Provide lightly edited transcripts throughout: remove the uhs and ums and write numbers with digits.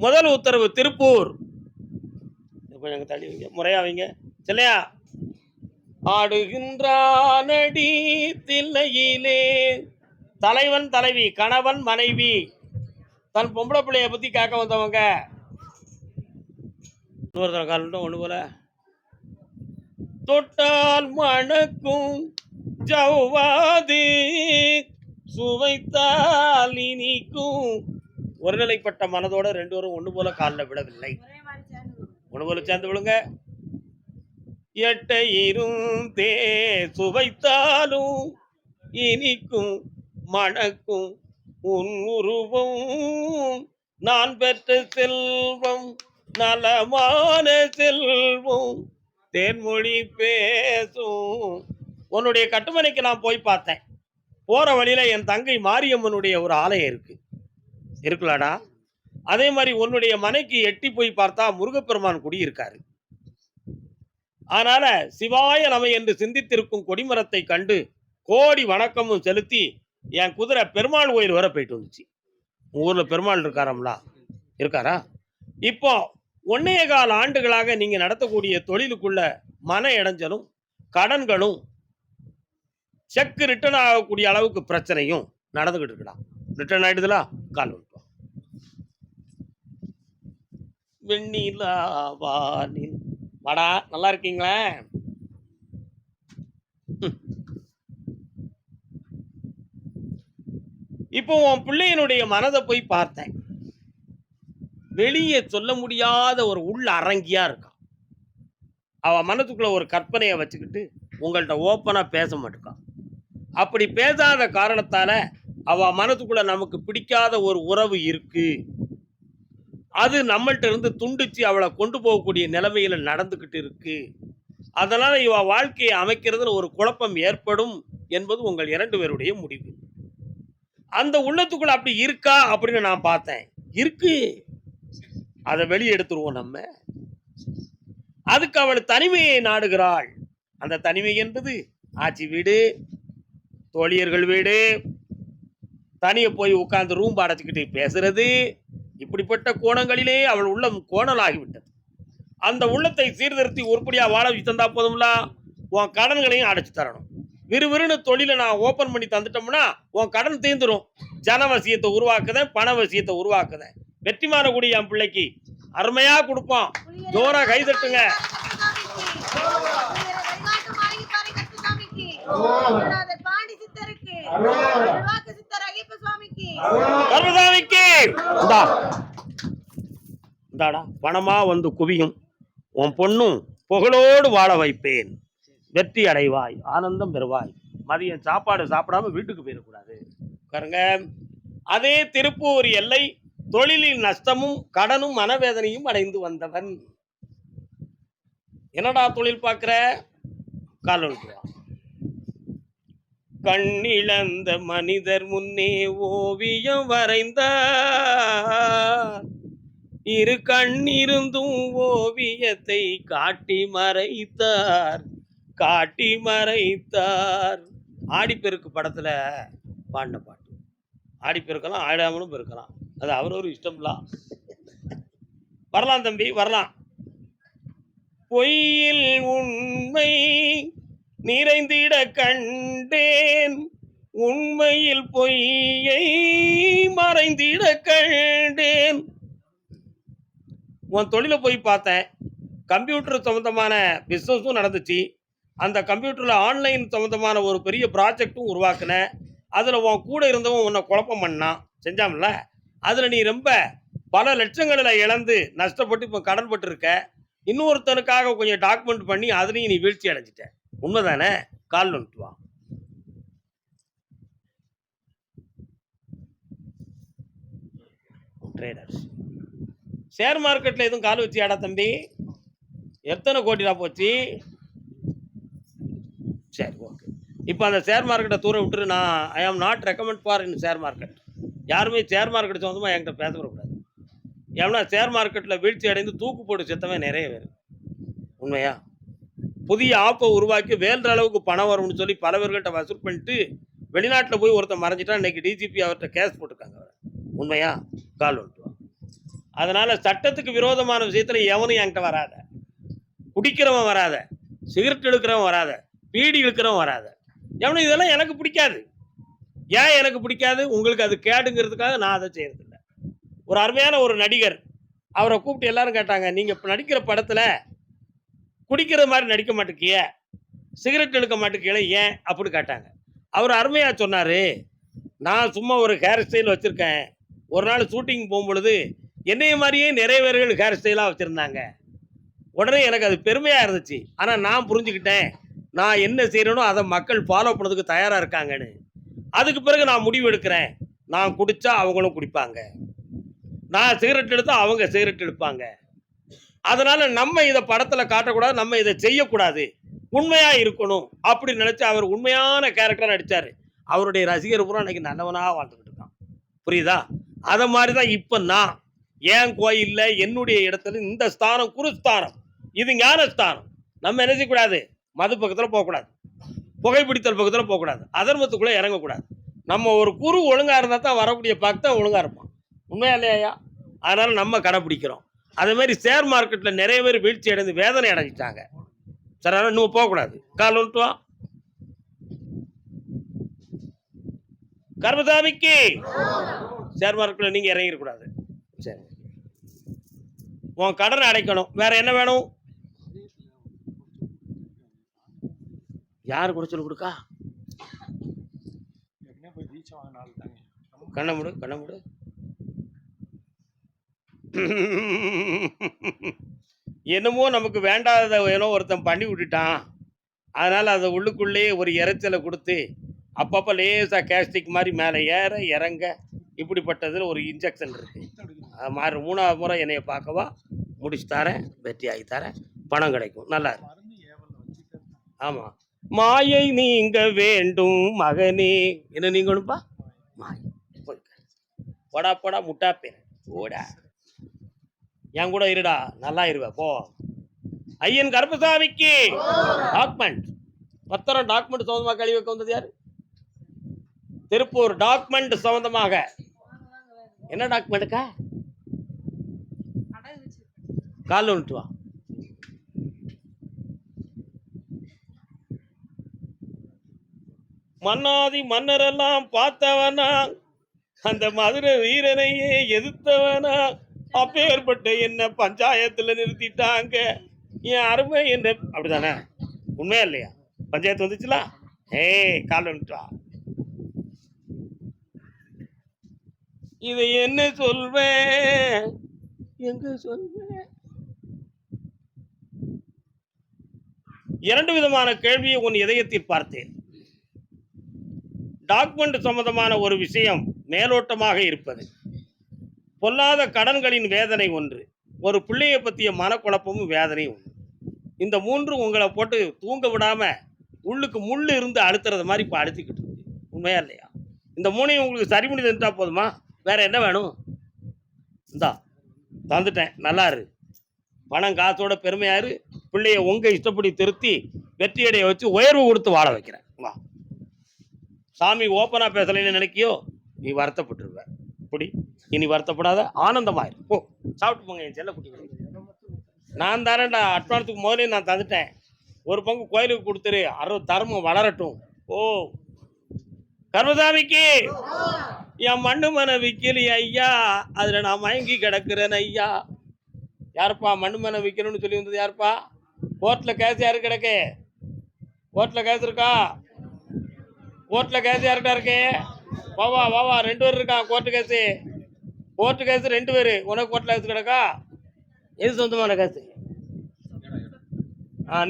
முதல் உத்தரவு திருப்பூர். கொஞ்சம் தள்ளி வைங்க, முறையா வைங்க. இல்லையா? ஆடுகின்றானடி தில்லையிலே தலைவன் தலைவி, கணவன் மனைவி, தன் பொம்பளை பிள்ளைய பத்தி கேட்க வந்தவங்க. இன்னொருத்தர கால் ஒண்ணு போல தொட்டால் மணக்கும் ஜவ்வாது சுவைத்தால் இனிக்கும். ஒருநிலைப்பட்ட மனதோட ரெண்டு பேரும் ஒண்ணு போல காலில் விடவில்லை. ஒண்ணு போல சேர்ந்து விழுங்க. எட்டை இருந்தே சுவைத்தாலும் இனிக்கும் மணக்கும் உன் உருவம் நான் பெற்ற செல்வம் நலமான செல்வம் தேன்மொழி பேசும். உன்னுடைய கட்டுமனைக்கு நான் போய் பார்த்தேன். போற வழியில என் தங்கை மாரியம்மனுடைய ஒரு ஆலயம் இருக்குல்லடா. அதே மாதிரி உன்னுடைய மனைக்கு எட்டி போய் பார்த்தா முருகப்பெருமான் குடி இருக்காரு. அதனால சிவாய நம என்று சிந்தித்திருக்கும் கொடிமரத்தை கண்டு கோடி வணக்கமும் செலுத்தி என் குதிரை பெருமாள் கோயில் வர போயிட்டு வந்துச்சு. ஊர்ல பெருமாள் இருக்காராம்லா? இருக்காரா? இப்போ 1.25 ஆண்டுகளாக நீங்க நடத்தக்கூடிய தொழிலுக்குள்ள மன இடைஞ்சலும் கடன்களும் செக் ரிட்டர்ன் ஆகக்கூடிய அளவுக்கு பிரச்சனையும் நடந்துகிட்டு இருக்கலாம். ரிட்டர்ன் ஆயிடுதுல, கால் விட்டுவோம். வெண்ணிலா வானில் வாடா, நல்லா இருக்கீங்களா? இப்போ உன் பிள்ளையனுடைய மனதை போய் பார்த்தேன். வெளியே சொல்ல முடியாத ஒரு உள்ள அரங்கியா இருக்கான். அவ மனத்துக்குள்ள ஒரு கற்பனையை வச்சுக்கிட்டு உங்கள்கிட்ட ஓப்பனா பேச மாட்டேக்கான். அப்படி பேசாத காரணத்தால அவ மனத்துக்குள்ள நமக்கு பிடிக்காத ஒரு உறவு இருக்கு. அது நம்மள்ட்ட இருந்து துண்டிச்சு அவளை கொண்டு போகக்கூடிய நிலைமையில நடந்துகிட்டு இருக்கு. அதனால இவ வாழ்க்கையை அமைக்கிறதுல ஒரு குழப்பம் ஏற்படும் என்பது உங்கள் 2 பேருடைய முடிவு. அந்த உள்ளத்துக்குள்ள அப்படி இருக்கா அப்படின்னு நான் பார்த்தேன். இருக்கு. அதை வெளியே எடுத்துருவோம் நம்ம. அதுக்கு அவள் தனிமையை நாடுகிறாள். அந்த தனிமை என்பது ஆட்சி வீடு, தோழியர்கள் வீடு, தனிய போய் உட்கார்ந்து ரூம் அடைச்சிக்கிட்டு பேசுறது, இப்படிப்பட்ட கோணங்களிலே அவள் உள்ளம் கோணலாகிவிட்டது. அந்த உள்ளத்தை சீர்திருத்தி உருப்படியா வாழ வச்சு தந்தா போதும்ல. உன் கடன்களையும் அடைச்சு தரணும். விறுவிறுன்னு தொழிலை நான் ஓபன் பண்ணி தந்துட்டோம்னா உன் கடன் தீர்ந்துடும். ஜனவசியத்தை உருவாக்குதேன், பணவசியத்தை உருவாக்குதேன். வெற்றிமாறக்கூடிய என் பிள்ளைக்கு அருமையா கொடுப்போம். ஜோரா கை தட்டுங்க. பணமா வந்து குவியும். உன் பொண்ணும் புகழோடு வாழ வைப்பேன். வெற்றி அடைவாய், ஆனந்தம் பெறுவாய். மதியம் சாப்பாடு சாப்பிடாம வீட்டுக்கு போயிடக்கூடாது. பாருங்க, அதே திருப்பூர் எல்லை தொழிலில் நஷ்டமும் கடனும் மனவேதனையும் அடைந்து வந்தவன். என்னடா தொழில் பார்க்கிற? கால் கண்ணிழந்த மனிதர் முன்னே ஓவியம் வரைந்தார். இரு கண்ணிருந்தும் ஓவியத்தை காட்டி மறைத்தார். ஆடிப்பெருக்கு படத்துல பாடின பாட்டு. ஆடிப்பெருக்கலாம், ஆடாமலும் பெருக்கலாம். அது அவரவர் இஷ்டம்லாம். வரலாம் தம்பி, வரலாம். பொய்யில் உண்மை நிறைந்திட கண்டேன், உண்மையில் பொய்யை மறைந்திட கண்டேன். உன் தொழிலை போய் பார்த்தேன். கம்ப்யூட்டர் சம்பந்தமான பிஸ்னஸும் நடந்துச்சு. அந்த கம்ப்யூட்டர்ல ஆன்லைன் சம்பந்தமான ஒரு பெரிய ப்ராஜெக்டும் உருவாக்குனேன். அதுல உன் கூட இருந்தவன் உன்னை குழப்பம் பண்ணான், செஞ்சாமல. அதுல நீ ரொம்ப பல லட்சங்களில் இழந்து நஷ்டப்பட்டு இப்போ கடன் பட்டு இருக்க. இன்னொருத்தனுக்காக கொஞ்சம் டாக்குமெண்ட் பண்ணி அதுலேயும் நீ வீழ்ச்சி அடைஞ்சிட்ட. உண்மைதானே? கால் வந்துட்டு வா. ட்ரேடர்ஸ் ஷேர் மார்க்கெட்ல எதுவும் கால் வச்சியாடா தம்பி? எத்தனை கோடிடா போச்சு? சரி, ஓகே. இப்போ அந்த ஷேர் மார்க்கெட்டை தூர விட்டுரு. நான் I am not recommend for in share market. யாருமே ஷேர் மார்க்கெட் சொந்தமாக என்கிட்ட பேசக்கூடாது. ஏன்னா ஷேர் மார்க்கெட்டில் வீழ்ச்சி அடைந்து தூக்கு போட்டு செத்தவன் நிறைய பேர். உண்மையா? புதிய ஆப்பை உருவாக்கி வேல்ற அளவுக்கு பணம் வரும்னு சொல்லி பல பேர்கிட்ட வசூல் பண்ணிட்டு வெளிநாட்டில் போய் ஒருத்தர் மறைஞ்சிட்டா. இன்னைக்கு டிஜிபி அவர்கிட்ட கேஸ் போட்டுருக்காங்க. உண்மையா? கால் வந்துட்டு. அதனால சட்டத்துக்கு விரோதமான விஷயத்துல எவனும் என்கிட்ட வராத. குடிக்கிறவன் வராத, சிகரெட் இழுக்கிறவன் வராத, பீடி இழுக்கிறவன் வராத. எவனும் இதெல்லாம் எனக்கு பிடிக்காது. ஏன் எனக்கு பிடிக்காது? உங்களுக்கு அது கேடுங்கிறதுக்காக நான் அதை செய்யறதில்ல. ஒரு அருமையான ஒரு நடிகர். அவரை கூப்பிட்டு எல்லாரும் கேட்டாங்க, நீங்க இப்ப நடிக்கிற படத்துல குடிக்கிற மாதிரி நடிக்க மாட்டேங்கிய, சிகரெட் இழுக்க மாட்டேங்கிய, ஏன் அப்படின்னு கேட்டாங்க. அவர் அருமையா சொன்னாரு, நான் சும்மா ஒரு ஹேர் ஸ்டைல் வச்சிருக்கேன். ஒரு நாள் ஷூட்டிங் போகும்பொழுது என்னைய மாதிரியே நிறைய பேர்கள் ஹேர் ஸ்டைலா வச்சிருந்தாங்க. உடனே எனக்கு அது பெருமையா இருந்துச்சு. ஆனா நான் புரிஞ்சுக்கிட்டேன், நான் என்ன செய்யறேனோ அதை மக்கள் ஃபாலோ பண்ணதுக்கு தயாரா இருக்காங்கன்னு. அதுக்கு பிறகு நான் முடிவு எடுக்கிறேன். நான் குடிச்சா அவங்களும் குடிப்பாங்க. நான் சிகரெட் எடுத்தா அவங்க சிகரெட் எடுப்பாங்க. அதனால நம்ம இத படத்துல காட்டக்கூடாது. நம்ம இத செய்யக்கூடாது. உண்மையா இருக்கணும். அப்படி நினைச்சு அவர் உண்மையான கேரக்டரா நடிச்சாரு. அவருடைய ரசிகர் பூரா இன்னைக்கு நல்லவனா வாழ்ந்துகிட்டு இருக்கான். புரியுதா? அத மாரி தான் இப்ப நான். என் கோயில்ல என்னுடைய இடத்துல இந்த ஸ்தானம் குருஸ்தானம். இது ஞானஸ்தானம். நம்ம என்ன செய்யக்கூடாது? மது பக்கத்துல போகக்கூடாது. புகைப்பிடித்தல் பக்கத்துல போகக்கூடாது. அதர்மத்துக்குள்ள இறங்கக்கூடாது. நம்ம ஒரு குரு ஒழுங்கா இருந்தா தான் வரக்கூடிய பக்தன் ஒழுங்கா இருப்பான். உண்மையா இல்லையா? அதனால நம்ம கடைப்பிடிக்கிறோம். அதே மாதிரி ஷேர் மார்க்கெட்ல நிறைய பேர் வீழ்ச்சி அடைந்து வேதனை அடைஞ்சிட்டாங்க. சரி, அதனால இன்னும் போகக்கூடாது. கால் வந்துட்டு வா. கர்மசாமிக்கு ஷேர் மார்க்கெட்ல நீங்க இறங்கிடக்கூடாது. சரி, உன் கடனை அடைக்கணும். வேற என்ன வேணும்? யாரு குடைச்சல் கொடுக்கா? கண்ண முடு, கண்ண முடு. என்னமோ நமக்கு வேண்டாத ஏனோ ஒருத்தன் பண்ணி விட்டுட்டான். அதனால அதை உள்ளுக்குள்ளேயே ஒரு இறைச்சலை கொடுத்து அப்பப்போ லேசா கேஸ்டிக் மாதிரி மேலே ஏற இறங்க இப்படிப்பட்டதில் ஒரு இன்ஜெக்ஷன் இருக்கு. அது மாதிரி 3வது முறை என்னைய பார்க்கவா, முடிச்சு தரேன், வெற்றி ஆகி தரேன், பணம் கிடைக்கும். நல்லா இருக்கு. ஆமாம், மாயை நீங்க வேண்டும் மகனே. என்ன நீங்கணும்பா? மாயை. போடா போடா முட்டா பேர் போடா. என் கூட இருடா, நல்லா இருவ போ. ஐயன் கருப்பசாமிக்கு டாக்குமெண்ட் பத்திரம், டாக்குமெண்ட் சம்பந்தமாக கழிவு வைக்க வந்தது யாரு? திருப்பூர் டாக்குமெண்ட் சம்பந்தமாக. என்ன டாக்குமெண்ட்டுக்கா? கால் வந்துட்டு வா. மன்னாதி மன்னரெல்லாம் பார்த்தவனா, அந்த மதுரை வீரனையே எதிர்த்தவனா, அப்பேற்பட்ட என்ன பஞ்சாயத்துல நிறுத்திட்டாங்க. என் அருமை என்ன அப்படிதானே? உண்மையா இல்லையா? பஞ்சாயத்து வந்துச்சுல. கால் வந்துட்டு வா. இதை என்ன சொல்வேன், எங்க சொல்வேன்? 2 விதமான கேள்வியை உன் இதயத்தில் பார்த்தேன். டாக்குமெண்ட் சம்பந்தமான ஒரு விஷயம் மேலோட்டமாக இருப்பது, பொல்லாத கடன்களின் வேதனை ஒன்று, ஒரு பிள்ளையை பற்றிய மனக்குழப்பமும் வேதனையும் ஒன்று. இந்த 3 உங்களை போட்டு தூங்க விடாம உள்ளுக்கு முள்ளு இருந்து அழுத்துறது மாதிரி இப்போ அழுத்திக்கிட்டு இருக்கு. உண்மையா இல்லையா? இந்த 3ஐயும் உங்களுக்கு சரி பண்ணி தந்துட்டா போதுமா? வேற என்ன வேணும்? இந்தா தந்துட்டேன், நல்லா இரு. பணம் காசோட பெருமையாரு. பிள்ளைய உங்க இஷ்டப்படி திருத்தி வெற்றியடைய வச்சு உயர்வு கொடுத்து வாழ வைக்கிறேன். வா. சாமி ஓப்பனா பேசலைன்னு நினைக்கியோ, நீ வருத்தப்பட்டுருவ. இப்படி இனி வருத்தப்படாத, ஆனந்தமாயிரு. போ, சாப்பிட்டு போங்க என் செல்ல குட்டிகளை. நான் தரேன்டா, அட்வான்ஸுக்கு முதலே நான் தந்துட்டேன். ஒரு பங்கு கோயிலுக்கு கொடுத்துரு, தர்மம் வளரட்டும். ஓ கர்மசாமிக்கு என் மண்ணு மன விக்கலி ஐயா, அதுல நான் மயங்கி கிடக்குறேன் ஐயா. யாருப்பா மண்ணு மன விற்கணும்னு சொல்லி வந்தது? யாருப்பா? கோர்ட்ல கேஸ் யாரு கிடக்கு? கோர்ட்ல கேஸ் இருக்கா? கோர்ட்ல கேஸ் யாருக்கா இருக்கு? வாவா வாவா, 2 பேர் இருக்கான் கோர்ட்டு கேஸு. கோர்ட்டு கேஸ் 2 பேர். உனக்கு கோர்ட்ல கேஸ் கிடக்கா? எது சொந்தமான கேஸு?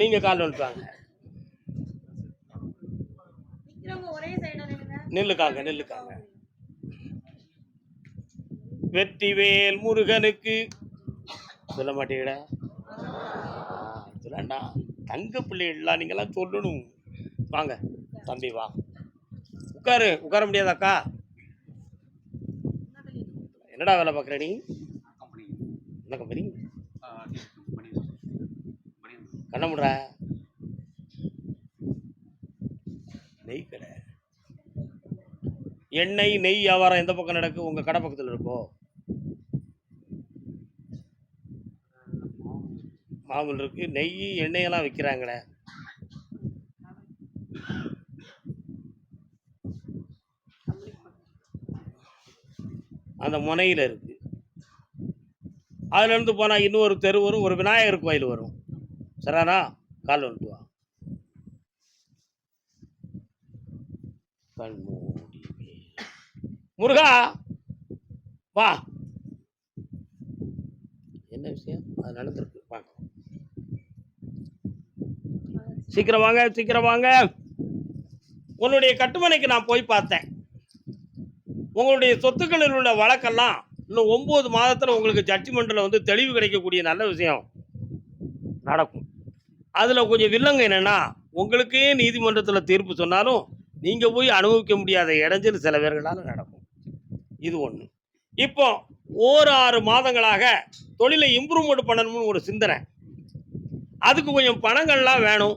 நீங்க கால் வந்துட்டாங்க. நில்லுக்காங்க நில்லுக்காங்க. வெற்றிவேல் முருகனுக்கு சொல்ல மாட்டீங்கடா? சொல்லண்டா, தங்க பிள்ளைகள்லாம் நீங்கெல்லாம் சொல்லணும். வாங்க தம்பி வா, உட்காரு. உட்கார முடியாதாக்கா? என்னடா வேலை பார்க்குற நீ? என்ன கம்பெனி? கண்ண முடுற நெய் கடை. எண்ணெய் நெய் வியாபாரம் எந்த பக்கம் நடக்கு? உங்க கடை பக்கத்தில் இருக்கோ? பாவல் இருக்கு, நெய் எண்ணெயெல்லாம் விற்கிறாங்களே. அந்த முனையில் இருக்கு. அதுலேருந்து போனால் இன்னொரு தெரு வரும், ஒரு விநாயகர் கோயில் வரும். சரிண்ணா, கால் வந்துட்டு வா. முருகா வா. என்ன விஷயம் அது நடந்திருக்கு, வாங்க. சீக்கிரம் வாங்க, சீக்கிரம் வாங்க. உன்னுடைய கட்டுமனைக்கு நான் போய் பார்த்தேன். உங்களுடைய சொத்துக்களில் உள்ள வழக்கெல்லாம் இன்னும் 9 மாதத்தில் உங்களுக்கு ஜட்ஜ்மெண்ட்டில் வந்து தெளிவு கிடைக்கக்கூடிய நல்ல விஷயம் நடக்கும். அதில் கொஞ்சம் வில்லங்க என்னென்னா, உங்களுக்கே நீதிமன்றத்தில் தீர்ப்பு சொன்னாலும் நீங்கள் போய் அனுபவிக்க முடியாத இடைஞ்சல் சில பேர்களால் நடக்கும். இது ஒன்று. இப்போ 6 மாதங்களாக தொழிலை இம்ப்ரூவ்மெண்ட் பண்ணணும்னு ஒரு சிந்தனை. அதுக்கு கொஞ்சம் பணங்கள்லாம் வேணும்.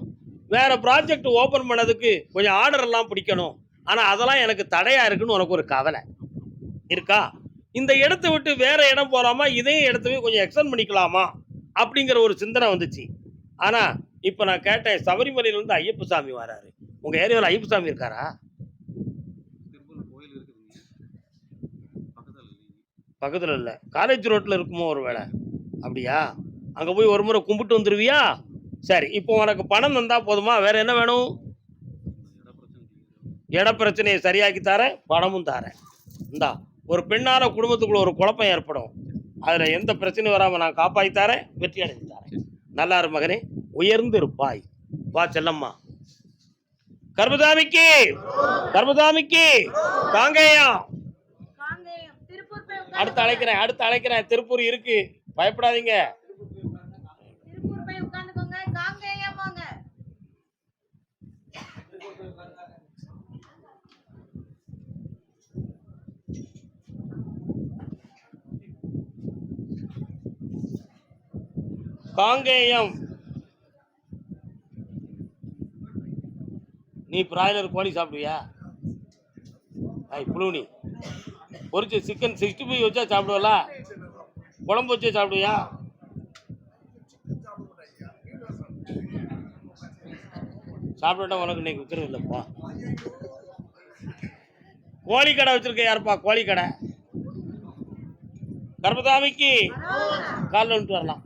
வேறு ப்ராஜெக்ட் ஓப்பன் பண்ணதுக்கு கொஞ்சம் ஆர்டர்லாம் பிடிக்கணும். ஆனால் அதெல்லாம் எனக்கு தடையாக இருக்குன்னு உனக்கு ஒரு கவலை இருக்கா? இந்த இடத்த விட்டு வேறு இடம் போகலாமா, இதே இடத்தவே கொஞ்சம் எக்ஸ்டெண்ட் பண்ணிக்கலாமா அப்படிங்கிற ஒரு சிந்தனை வந்துச்சு. ஆனால் இப்போ நான் கேட்டேன், சபரிமலையிலேருந்து ஐயப்பசாமி வராரு. உங்கள் ஏரியாவில் ஐயப்பசாமி இருக்காரா? பக்கத்தில் இல்லை, காலேஜ் ரோட்டில் இருக்குமோ ஒரு வேளை. அப்படியா? அங்கே போய் ஒரு முறை கும்பிட்டு வந்துடுவியா? சரி, இப்போ உனக்கு பணம் தந்தால் போதுமா? வேறு என்ன வேணும்? இட பிரச்சனையை சரியாக்கி தரேன், பணமும் தரேன். இந்தா, ஒரு பெண்ணால் குடும்பத்துக்குள்ள ஒரு குழப்பம் ஏற்படும். அதில் எந்த பிரச்சனையும் வராமல் நான் காப்பாற்றி தரேன், வெற்றி அடைஞ்சு தரேன். நல்லா இரு மகனே, உயர்ந்து இருப்பாய். வா செல்லம்மா. கர்மசாமிக்கு, கர்மசாமிக்கு காங்கேயா. அடுத்து அழைக்கிறேன், அடுத்து அழைக்கிறேன். திருப்பூர் இருக்கு, பயப்படாதீங்க. காங்கேயம். நீ பிராய்லர் கோழி சாப்பிடுவியா? புழுனி பொரிச்சு சிக்கன் 65 வச்சா சாப்பிடுவல, குழம்பு வச்சே சாப்பிடுவியா? சாப்பிட்டா உனக்கு இன்னைக்கு உத்தரவு இல்லைப்பா. கோழி கடை வச்சிருக்க யாருப்பா? கோழி கடை. கர்மசாமிக்கு காலில் வந்துட்டு வரலாம்.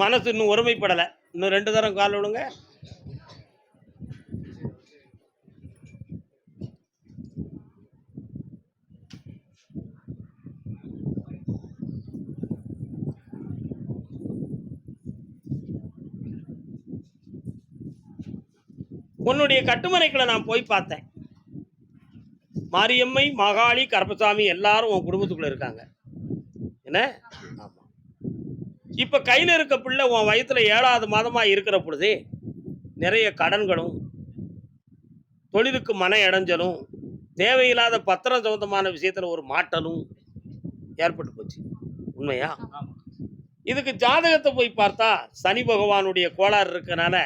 மனசு இன்னும் ஒருமைப்படலை, இன்னும் 2 தரம் கால் விடுங்க. உன்னுடைய கட்டுமனைக்குள்ள நான் போய் பார்த்தேன். மாரியம்மை, மகாளி, கருப்பசாமி எல்லாரும் உன் குடும்பத்துக்குள்ள இருக்காங்க. என்ன? ஆமா. இப்ப கையில இருக்க பிள்ளை உன் வயத்துல 7வது மாதமா இருக்கிற பொழுது நிறைய கடன்களும், தொழிலுக்கு மன இடைஞ்சலும், தேவையில்லாத பத்திரம் சம்பந்தமான விஷயத்துல ஒரு மாட்டலும் ஏற்பட்டு போச்சு. உண்மையா? இதுக்கு ஜாதகத்தை போய் பார்த்தா சனி பகவானுடைய கோளாறு இருக்கனால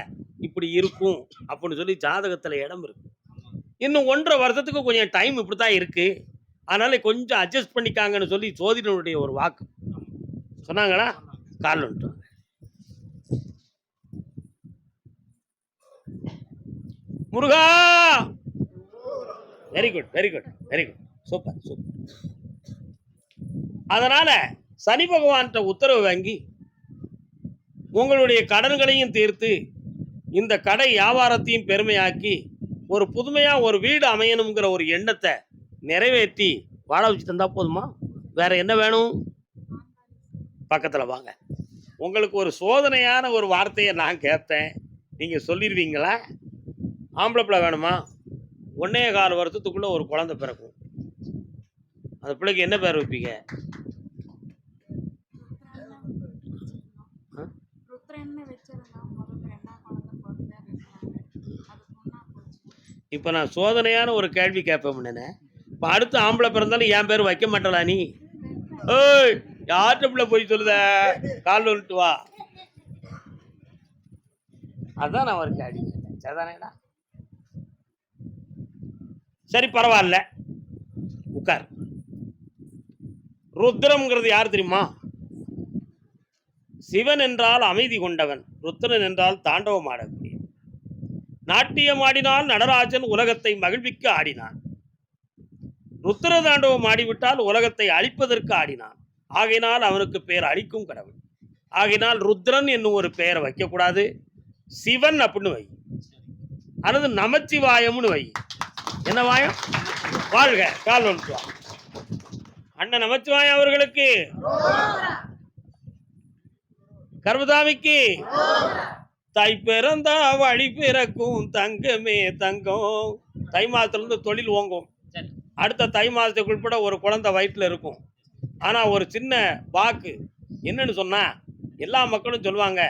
இப்படி இருக்கும் அப்படின்னு சொல்லி ஜாதகத்துல இடம் இருக்கு. இன்னும் 1.5 வருஷத்துக்கு கொஞ்சம் டைம் இப்படித்தான் இருக்கு, அதனால கொஞ்சம் அட்ஜஸ்ட் பண்ணிக்காங்கன்னு சொல்லி ஜோதிடனுடைய ஒரு வாக்கு சொன்னாங்களா? கால் வந்துட்டு முருகா. Very good, very good, very good, super super. அதனால சனி பகவான்கிட்ட உத்தரவு வாங்கி உங்களுடைய கடன்களையும் தீர்த்து இந்த கடை வியாபாரத்தையும் பெருமையாக்கி ஒரு புதுமையா ஒரு வீடு அமையணுங்கிற ஒரு எண்ணத்தை நிறைவேற்றி வாழ வச்சு தந்தா போதுமா? வேற என்ன வேணும்? பக்கத்துல வாங்க. உங்களுக்கு ஒரு சோதனையான ஒரு வார்த்தையை நான் கேட்பேன், நீங்க சொல்லிடுவீங்களா? ஆம்பளை பிள்ளை வேணுமா? 1.25 வருஷத்துக்குள்ள ஒரு குழந்தை பிறக்கும். அந்த பிள்ளைக்கு என்ன பேர் வைப்பீங்க? இப்போ நான் சோதனையான ஒரு கேள்வி கேட்பேன். இப்போ அடுத்த ஆம்பளை பிறந்தாலும் என் பேர் வைக்க மாட்டலா நீ? ஓய், யார்கிட்ட பிள்ளை போய் சொல்லுத? கால் வந்துட்டு வா. அதான் நான் ஒரு கேள்வி கேட்டேன். சரிதானேடா? சரி, பரவாயில்ல, உட்கார். ருத்ரம்ங்கிறது யார் தெரியுமா? சிவன் என்றால் அமைதி கொண்டவன், ருத்ரன் என்றால் தாண்டவம் ஆடக்கூடிய. நாட்டியம் ஆடினால் நடராஜன் உலகத்தை மகிழ்விக்க ஆடினான். ருத்ர தாண்டவம் ஆடிவிட்டால் உலகத்தை அழிப்பதற்கு ஆடினான். ஆகையினால் அவனுக்கு பெயர் அழிக்கும் கடவுள். ஆகையினால் ருத்ரன் என்னும் ஒரு பெயரை வைக்கக்கூடாது, சிவன் அப்படின்னு வை, அல்லது நமச்சிவாயம்னு வை. என்ன வாயம்? வாழ்க, கால் வளர்த்துவா. அண்ணன் நமச்சிவாயம் அவர்களுக்கு, கர்மதாமிக்கு, தை பிறந்தா வழி பிறக்கும் தங்கமே தங்கம். தை மாதத்துலேருந்து தொழில் ஓங்கும். அடுத்த தை மாதத்துக்குள்பட ஒரு குழந்தை வயிற்றில் இருக்கும். ஆனால் ஒரு சின்ன வாக்கு என்னன்னு சொன்னால், எல்லா மக்களும் சொல்லுவாங்க,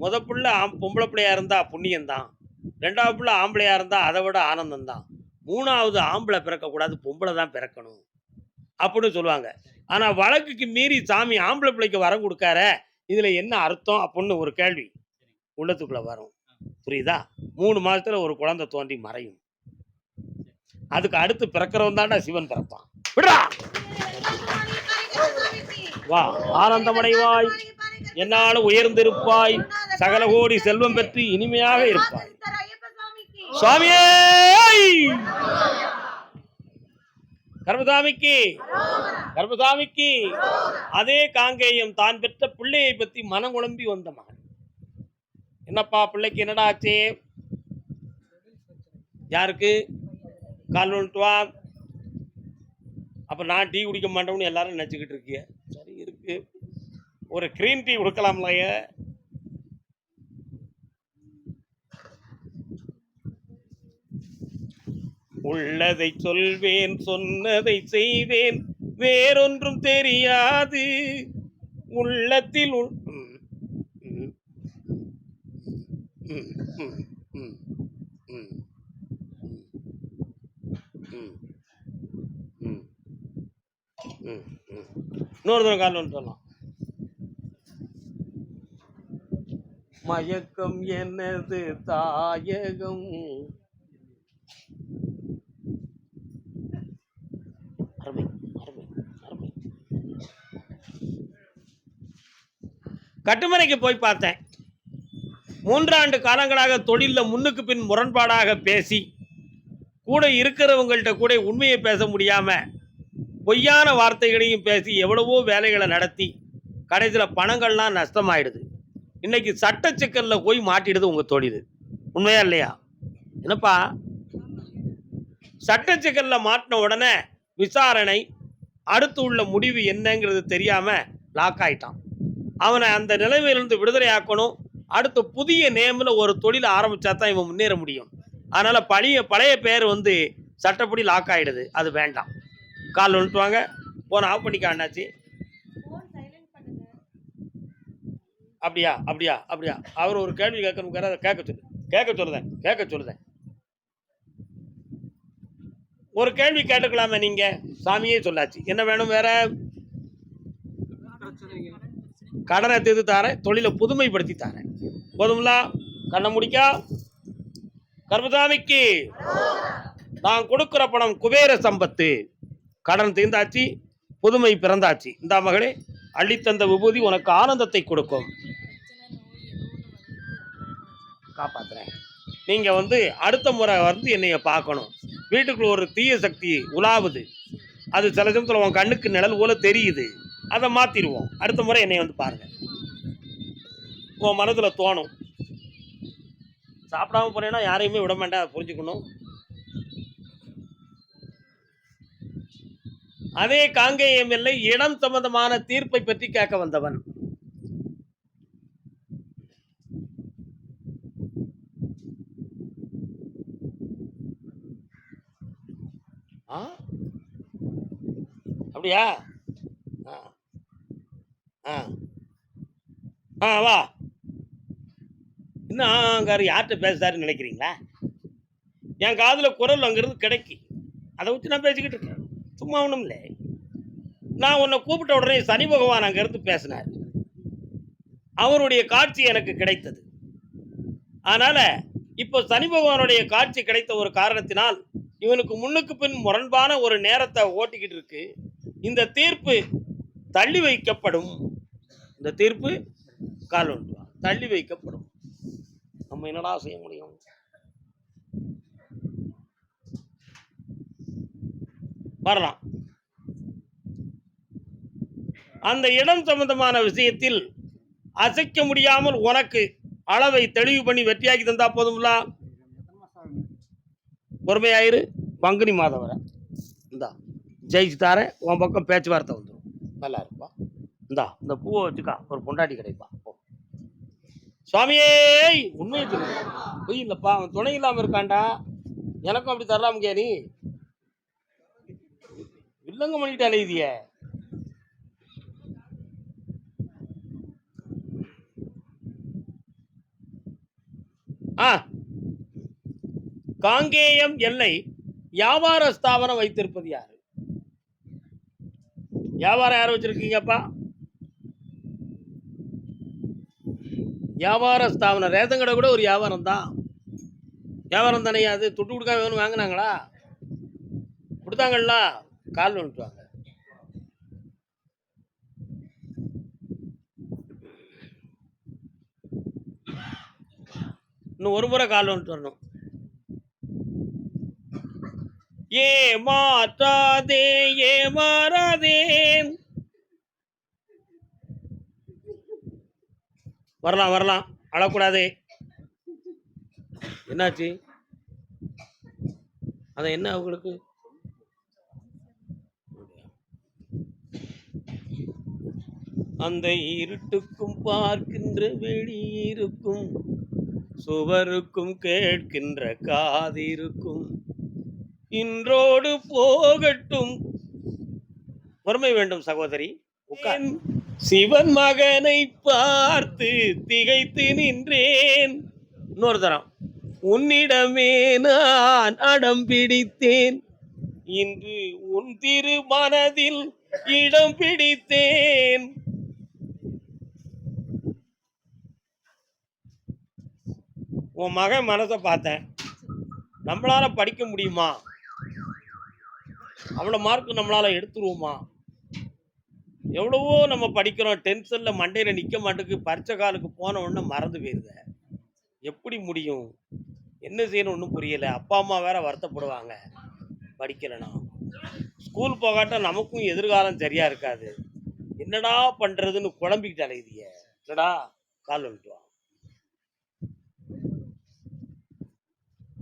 முத பிள்ளை பொம்பளை பிள்ளையாக இருந்தால் புண்ணியந்தான், ரெண்டாவது பிள்ளை ஆம்பளையாக இருந்தால் அதை விட ஆனந்தம்தான், மூணாவது ஆம்பளை பிறக்கக்கூடாது, பொம்பளை தான் பிறக்கணும் அப்படின்னு சொல்லுவாங்க. ஆனால் வழக்குக்கு மீறி சாமி ஆம்பளை பிள்ளைக்கு வரம் கொடுக்கார, இதில் என்ன அர்த்தம் அப்படின்னு ஒரு கேள்வி உள்ளத்துக்குள்ளே வரும். புரியுதா? 3 மாதத்தில் ஒரு குழந்தை தோன்றி மறையும். அதுக்கு அடுத்து பிறக்கிறவன் தாண்டா சிவன் பிறப்பான். விடுறா, வா, ஆனந்தமடைவாய், என்னாலும் உயர்ந்திருப்பாய், சகல கோடி செல்வம் பெற்று இனிமையாக இருப்பாய். சுவாமியே, கர்மசாமிக்கு, கர்மசாமிக்கு. அதே காங்கேயம் தான் பெற்ற பிள்ளையை பற்றி மனம் குழம்பி வந்த மகன். என்னப்பா பிள்ளைக்கு என்னடா ஆச்சு? யாருக்கு? கால் வா. அப்போ நான் டீ குடிக்க மாட்டோம்னு எல்லாரும் நினச்சிக்கிட்டு இருக்கிய. சரி இருக்கு, ஒரு கிரீன் டீ கொடுக்கலாம்லைய? உள்ளதை சொல்வேன், சொன்னதை செய்வேன், வேறொன்றும் தெரியாது உள்ளத்தில். இன்னொரு தடவை கால் வந்து சொல்லலாம். மயக்கம் எனது தாயகம். அருமை, அருமை, அருமை. கட்டுமனைக்கு போய் பார்த்தேன். 3 ஆண்டு காலங்களாக தொழிலில் முன்னுக்கு பின் முரண்பாடாக பேசி, கூட இருக்கிறவங்கள்ட்ட கூட உண்மையை பேச முடியாமல் பொய்யான வார்த்தைகளையும் பேசி எவ்வளவோ வேலைகளை நடத்தி கடைசியில் பணங்கள்லாம் நஷ்டமாயிடுது. இன்னைக்கு சட்ட சிக்கலில் போய் மாட்டிடுது உங்கள் தொழில். உண்மையா இல்லையா? என்னப்பா, சட்ட சிக்கலில் மாட்டின உடனே விசாரணை, அடுத்து உள்ள முடிவு என்னங்கிறது தெரியாமல் லாக் ஆயிட்டான். அவனை அந்த நிலைமையிலிருந்து விடுதலை ஆக்கணும். அடுத்து புதிய நேமில் ஒரு தொழில் ஆரம்பித்தா தான் இவன் முன்னேற முடியும். அதனால் பழைய பேர் வந்து சட்டப்படி லாக் ஆகிடுது. அது வேண்டாம். கால் வந்துட்டு வாங்க, போன ஆஃப் பண்ணிக்கா அண்ணாச்சி. அப்படியா அப்படியா அப்படியா? அவர் ஒரு கேள்வி கேட்கணுங்கிற, அதை கேட்க சொல்லுதேன். ஒரு கேள்வி கேட்டுக்கலாமே நீங்க? சாமியே சொல்லாச்சு. என்ன வேணும் வேற? கடனை தீர்த்து தாரேன், தொழிலை புதுமைப்படுத்தி தாரேன். போதுங்களா? கண்ணை முடிக்கா. கர்மசாமிக்கு நான் கொடுக்கிற பணம் குபேர சம்பத்து. கடன் தீர்ந்தாச்சு, புதுமை பிறந்தாச்சு. இந்த மகளே, அள்ளித்தந்த விபூதி உனக்கு ஆனந்தத்தை கொடுக்கும். காப்பாத்துறேன். நீங்க வந்து அடுத்த முறை வந்து என்னைய பார்க்கணும். வீட்டுக்குள்ள ஒரு தீய சக்தி உலாவுது, அது சில சமயத்தில் உன் கண்ணுக்கு நிழல் போல தெரியுது. அதை மாத்திடுவோம். அடுத்த முறை என்னை வந்து பாருங்க. உன் மனதுல தோணும். சாப்பிடாம போனேன்னா யாரையுமே விட மாட்டேன், அதை புரிஞ்சுக்கணும். அதே காங்கேயம் இல்லை, இடம் சம்பந்தமான தீர்ப்பை பற்றி கேட்க வந்தவன். அப்படியா? வா. இன்னும் அங்கே யார்கிட்ட பேசுறாருன்னு நினைக்கிறீங்களா? என் காதில் குரல் அங்கிருந்து கிடைக்கி, அதை வச்சு நான் பேசிக்கிட்டு இருக்கேன். சும்மா ஒன்றும் இல்லை. நான் உன்னை கூப்பிட்ட உடனே சனி பகவான் அங்கிருந்து பேசினார். அவருடைய காட்சி எனக்கு கிடைத்தது. அதனால இப்போ சனி பகவானுடைய காட்சி கிடைத்த ஒரு காரணத்தினால் இவனுக்கு முன்னுக்கு பின் முரண்பான ஒரு நேரத்தை ஓட்டிக்கிட்டு இருக்கு. இந்த தீர்ப்பு தள்ளி வைக்கப்படும். இந்த தீர்ப்பு கால் ஒன்று தள்ளி வைக்கப்படும். நம்ம என்னடா செய்ய முடியும்? வரலாம். அந்த இடம் சம்பந்தமான விஷயத்தில் அசைக்க முடியாமல் உனக்கு அளவை தெளிவு பண்ணி வெற்றியாக்கி தந்தா போதும்ல. பொறுமையாயிரு. பங்குனி மாதம் வர இந்தா ஜெயிச்சு தாரேன். உன் பக்கம் பேச்சுவார்த்தை வந்துடும். நல்லா இருப்பா. இந்தா இந்த பூவை வச்சுக்கா, ஒரு பொண்டாட்டி கிடைப்பா. சுவாமியே உண்மையை சொல்லு. பொய் இல்லப்பா. அவன் துணை இல்லாம இருக்காண்டா. எனக்கும் அப்படி தரலாமுங்க. நீ வில்லங்க பண்ணிட்டு அலையுதிய. காங்கேயம் எல்லை வியாபார ஸ்தாபனம் வைத்திருப்பது யாரு? வியாபாரம் யாரும் வச்சிருக்கீங்கப்பா? வியாபார ஸ்தாபனம் ரேஷன் கடை கூட ஒரு வியாபாரம் தான். வியாபாரம் தானே அது. துட்டு கொடுக்காம வேணும் வாங்கினாங்களா? கொடுத்தாங்களா? கால் வந்துட்டுவாங்க. இன்னும் ஒரு முறை கால் வந்துட்டு வரணும். ஏமாற்றாதே ஏமாறாதே. வரலாம் வரலாம். அழக்கூடாதே. என்னாச்சு? அத என்ன அவங்களுக்கு? அந்த இருட்டுக்கும் பார்க்கின்ற வெளியிருக்கும், சுவருக்கும் கேட்கின்ற காதிருக்கும், இன்றோடு போகட்டும். பொறுமை வேண்டும் சகோதரி. சிவன் மகனை பார்த்து திகைத்து நின்றேன். இன்னொரு தரம். உன்னிடமே நான் அடம் பிடித்தேன், இன்று உன் திரு மனதில் இடம் பிடித்தேன். உன் மகன் மனசை பார்த்தேன். நம்மளால படிக்க முடியுமா? அவ்வளோ மார்க் நம்மளால எடுத்துருவோமா? எவ்வளவோ நம்ம படிக்கிறோம். டென்ஷன்ல மண்டையில நிற்க மாட்டேங்குது. பரிச்சை காலுக்கு போன உடனே மறந்து போயிருத. எப்படி முடியும்? என்ன செய்யணும் ஒன்றும் புரியல. அப்பா அம்மா வேற வருத்தப்படுவாங்க படிக்கலைன்னா. ஸ்கூல் போகாட்டா நமக்கும் எதிர்காலம் சரியா இருக்காது. என்னடா பண்றதுன்னு குழம்பிக்கிட்டு அலையுதிய. என்னடா கால் வந்துட்டு.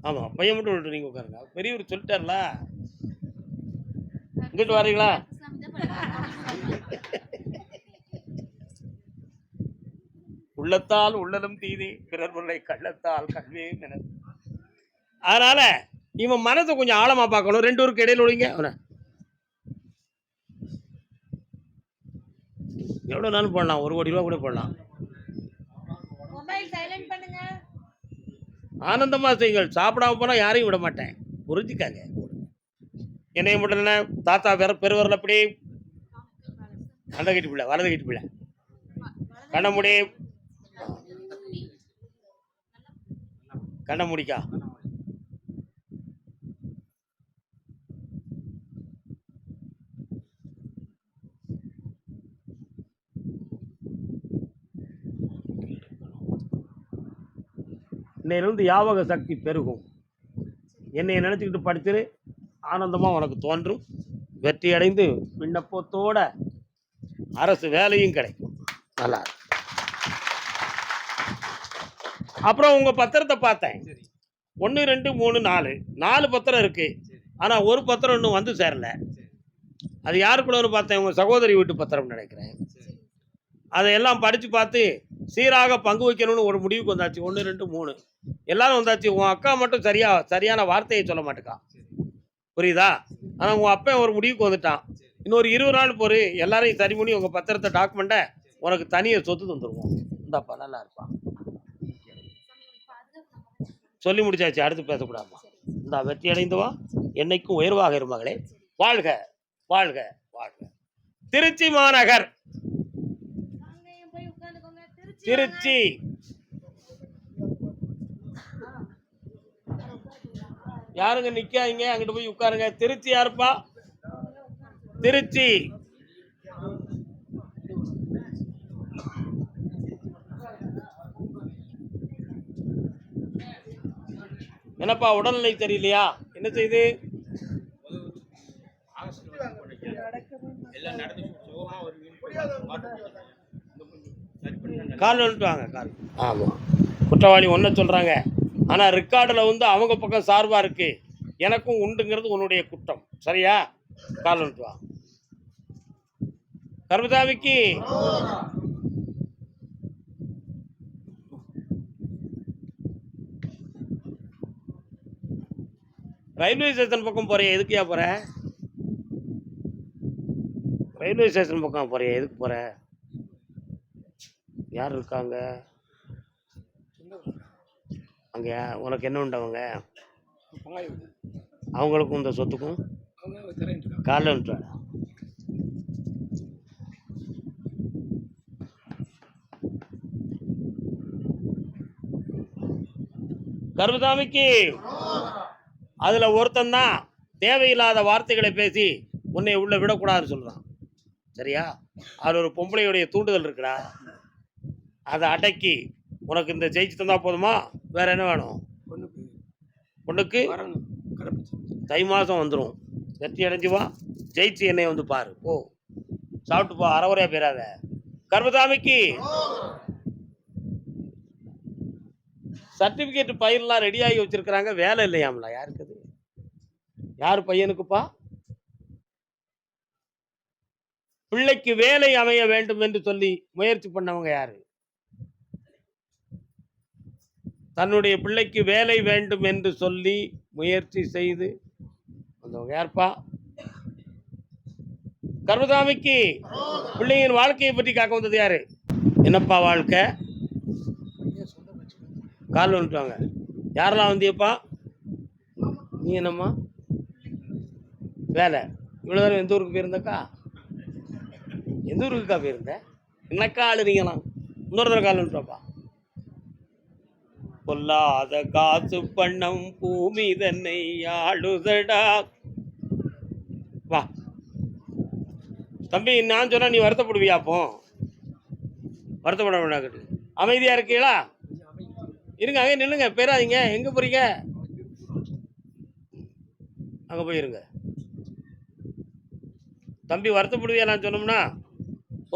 ஆமா பையன் மட்டும் விட்டு நீங்க உட்காருங்க. பெரியவர் சொல்லிட்டார்ல. இங்கிட்டு வரீங்களா? உள்ளத்தால் உள்ளலும் தீதி, பிறர் பொருளை கள்ளத்தால் கல்வே. அதனால இவன் மனசை கொஞ்சம் ஆழமா பார்க்கணும். ரெண்டு பேருக்கு இடையில ஒழிங்க. எவ்வளவு நாளும் போடலாம். 1 கோடி ரூபா கூட போடலாம். ஆனந்தமா செய்யுங்கள். சாப்பிடாம போனா யாரையும் விட மாட்டேன். புரிஞ்சுக்காங்க. என்னைய மட்டும் தாத்தா வேற பெருவரில் அப்படி அந்த கட்டி பிள்ளை வலது கட்டி பிள்ளை கண்ண முடி கண்ண முடிக்கா. இன்னையிலிருந்து ஞாபக சக்தி பெருகும். என்னை நினைச்சுக்கிட்டு படிச்சிரு. ஆனந்தமா உனக்கு தோன்றும். வெற்றி அடைந்து விண்ணப்பத்தோட அரசு வேலையும் கிடைக்கும். நல்லா. அப்புறம் உங்க பத்திரத்தை பார்த்தேன். 1 2 3 4 பத்திரம் இருக்கு. ஆனா ஒரு பத்திரம் இன்னும் வந்து சேரல. அது யாருக்குள்ளன்னு பார்த்தேன். உங்க சகோதரி வீட்டு பத்திரம் நினைக்கிறேன். அதையெல்லாம் படிச்சு பார்த்து சீராக பங்கு வைக்கணும்னு ஒரு முடிவுக்கு வந்தாச்சு. 1 2 3 எல்லாரும் வந்தாச்சு. உன் அக்கா மட்டும் சரியான வார்த்தையை சொல்ல மாட்டேக்கா. புரியுதா? ஆனா உன் அப்பா ஒரு முடிவுக்கு வந்துட்டான். இன்னொரு 20 நாள் பொறு. எல்லாரையும் சரி பண்ணி உங்க பத்திரத்தை டாக்குமெண்ட்டை உனக்கு தனியை சொத்து தந்துருவோம். இந்தாப்பா நல்லா இருப்பா. சொல்லி முடிச்சாச்சு. அடுத்து பேசக்கூடாமா? இந்த வெற்றி அடைந்தவா என்னைக்கும் உயர்வாக இருமகளே. வாழ்க வாழ்க வாழ்க. திருச்சி மாநகர். திருச்சி யாருங்க நிக்காதீங்க, அங்கிட்டு போய் உட்காருங்க. திருச்சி யாருப்பா? திருச்சி. என்னப்பா உடல்நிலை சரியில்லையா? என்ன செய்து? கால் வந்துட்டு வாங்க கால். ஆமாம், குற்றவாளி ஒன்றை சொல்கிறாங்க, ஆனால் ரெக்கார்டில் வந்து அவங்க பக்கம் சார்பாக இருக்கு, எனக்கும் உண்டுங்கிறது உன்னுடைய குற்றம். சரியா? கால் வந்துட்டு வா. கர்மசாமிக்கு ரயில்வே ஸ்டேஷன் பக்கம் போறிய, எதுக்குயா போற? ரயில்வே ஸ்டேஷன் பக்கம் போறிய, எதுக்கு போற? யார் இருக்காங்க அங்க? உனக்கு என்ன உண்டு? அவங்க அவங்களுக்கும் இந்த சொத்துக்கும் காலைல வந்துட்டு. கருமசாமிக்கு அதுல ஒருத்தன் தான் தேவையில்லாத வார்த்தைகளை பேசி உன்னை உள்ள விடக்கூடாதுன்னு சொல்றான். சரியா? அது ஒரு பொம்பளையுடைய தூண்டுதல் இருக்குடா, அதை அடக்கி உனக்கு இந்த ஜெயிச்சு தந்தா போதுமா? வேற என்ன வேணும்? பொண்ணுக்கு தை மாதம் வந்துடும், வெற்றி அடைஞ்சு வா, ஜெயிச்சு என்னை வந்து பாரு, ஓ சாப்பிட்டு போ, அறவுரையா பேராத. கர்மசாமிக்கு சர்டிபிகேட் பையன்லாம் ரெடியாகி வச்சிருக்கிறாங்க, வேலை இல்லையாம்ல. யாருக்கு அது? யார் பையனுக்குப்பா? பிள்ளைக்கு வேலை அமைய வேண்டும் என்று சொல்லி முயற்சி பண்ணவங்க யாரு? தன்னுடைய பிள்ளைக்கு வேலை வேண்டும் என்று சொல்லி முயற்சி செய்து வந்தவங்க யார்ப்பா? கர்மசாமிக்கு பிள்ளையின் வாழ்க்கையை பற்றி காக்க வந்தது யாரு? என்னப்பா வாழ்க்கை? கால் வந்துட்டாங்க. யாரெல்லாம் வந்தியப்பா? நீ என்னம்மா வேலை? இவ்வளோ நேரம் எந்த ஊருக்கு போயிருந்தக்கா? எந்த ஊருக்குக்கா போயிருந்த? என்னக்கா ஆளுறீங்களாம்? இன்னொரு தடவை கால் வந்துட்டாப்பா. பொல்லாத காசு பண்ணம் பூமி தன்னை ஆளுதடா. வா தம்பி, நான் சொன்னா நீ வருத்தப்படுவியா? அப்போ வருத்தப்பட வேண்டாம், அமைதியா இருக்கீங்களா? இருங்க, அங்கே நில்லுங்க, பேராதீங்க. எங்க போறீங்க? அங்க போயிருங்க. தம்பி, வருத்தப்படுவியா நான் சொன்னோம்னா?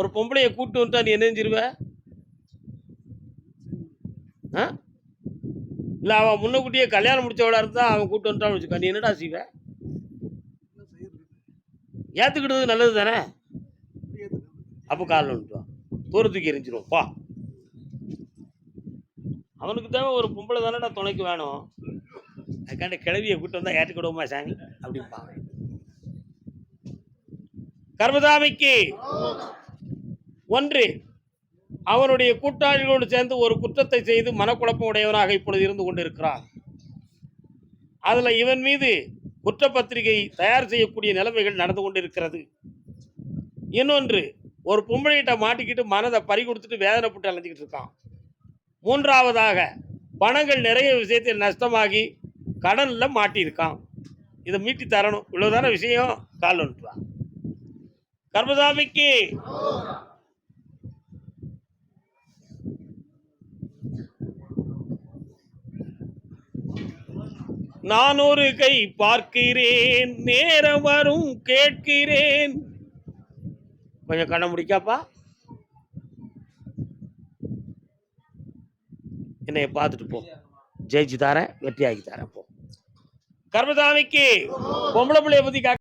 ஒரு பொம்பளைய கூட்டு வந்துட்டா நீ என்ன செஞ்சிருவ? இல்லை, அவன் முன்னக்கூட்டியே கல்யாணம் முடிச்சவளா இருந்தா அவன் கூட்டு வந்துட்டான்னு வச்சுக்கா, நீ என்னடா செய்வ? ஏற்றுக்கிட்டது நல்லது தானே? அப்போ காலில் வந்துட்டுவான், தூர தூக்கி எரிஞ்சிருவோம் பா. அவனுக்கு தேவை ஒரு பொம்பளை தானடா துணைக்கு வேணும். அதுக்காண்ட கிளவியை கூட்டு வந்தா ஏற்றுக்கிடுவோமா சாமி அப்படிப்பாங்க. கர்மசாமிக்கு ஒன்று, அவனுடைய கூட்டாளிகளோடு சேர்ந்து ஒரு குற்றத்தை செய்து மனக்குழப்பம் உடையவனாக இப்பொழுது இருந்து கொண்டிருக்கிறான். அதுல இவன் மீது குற்றப்பத்திரிகை தயார் செய்யக்கூடிய நிலைமைகள் நடந்து கொண்டிருக்கிறது. இன்னொன்று, ஒரு பொம்பளைகிட்ட மாட்டிக்கிட்டு மனதை பறி கொடுத்துட்டு வேதனைப்பட்டு அலைஞ்சிக்கிட்டு இருக்கான். மூன்றாவதாக, பணங்கள் நிறைய விஷயத்தில் நஷ்டமாகி கடன்ல மாட்டியிருக்கான். இதை மீட்டி தரணும். இவ்வளவுதான விஷயம். கால் வந்துட்டுவான். கர்மசாமிக்கு நான் ஒரு கை பார்க்கிறேன், நேரம் வரும் கேட்கிறேன். கொஞ்சம் கண்ண முடிக்காப்பா, என்னைய பார்த்துட்டு போ, ஜெயிச்சு தரேன், வெற்றி ஆகி தரேன் போ. கர்மசாமிக்கு பொம்பளை பிள்ளைய பத்தி